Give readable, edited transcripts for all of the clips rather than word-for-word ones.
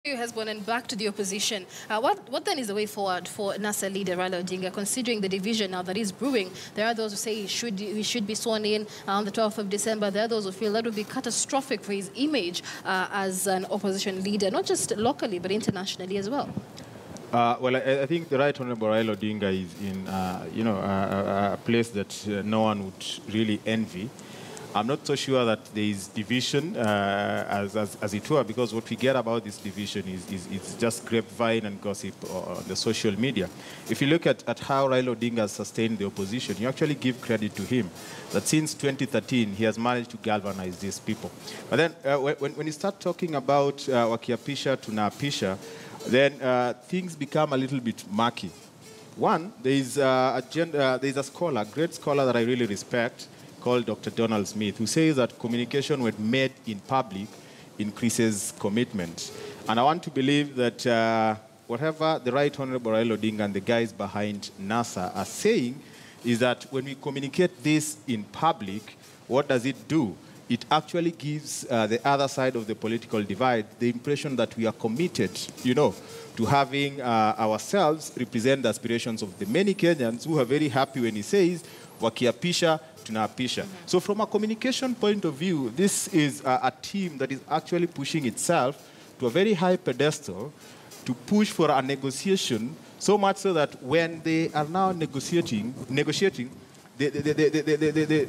You, Hesbon, and back to the opposition. What then is the way forward for NASA leader Raila Odinga, considering the division now that is brewing? There are those who say he should be sworn in on the 12th of December. There are those who feel that would be catastrophic for his image as an opposition leader, not just locally, but internationally as well. Well, I think the Right Honourable Raila Odinga is in, a place that no one would really envy. I'm not so sure that there is division, as it were, because what we get about this division is just grapevine and gossip on the social media. If you look at how Raila Odinga has sustained the opposition, you actually give credit to him, that since 2013, he has managed to galvanize these people. But then when you start talking about wakiapisha tunaapisha, then things become a little bit murky. One, there is a scholar, a great scholar that I really respect, called Dr. Donald Smith, who says that communication when made in public increases commitment. And I want to believe that whatever the Right Honourable Raila Odinga and the guys behind NASA are saying is that when we communicate this in public, what does it do? It actually gives the other side of the political divide the impression that we are committed, to having ourselves represent the aspirations of the many Kenyans who are very happy when he says, wakiapisha tunaapisha. So from a communication point of view, this is a team that is actually pushing itself to a very high pedestal to push for a negotiation, so much so that when they are now negotiating, the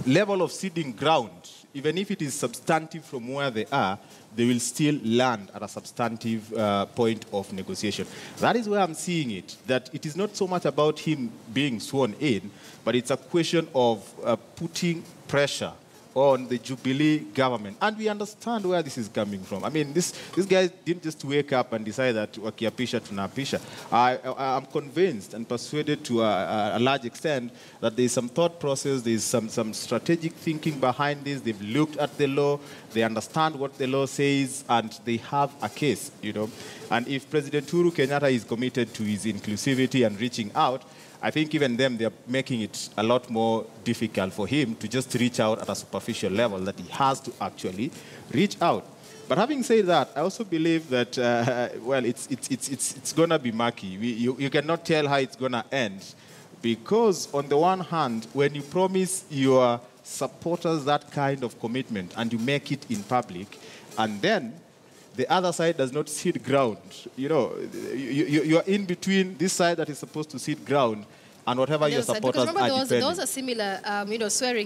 level of ceding ground, even if it is substantive from where they are, they will still land at a substantive point of negotiation. That is where I'm seeing it, that it is not so much about him being sworn in, but it's a question of putting pressure on the Jubilee government. And we understand where this is coming from. I mean, this guy didn't just wake up and decide that wakiapisha tunaapisha. I'm convinced and persuaded to a large extent that there's some thought process, there's some strategic thinking behind this. They've looked at the law, they understand what the law says, and they have a case, And if President Uhuru Kenyatta is committed to his inclusivity and reaching out, I think even them, they're making it a lot more difficult for him to just reach out at a superficial level, that he has to actually reach out. But having said that, I also believe that, well, it's going to be murky. You cannot tell how it's going to end, because on the one hand, when you promise your supporters that kind of commitment and you make it in public, and then the other side does not cede ground. You are in between this side that is supposed to cede ground and whatever your supporters are defending. There was a similar, swearing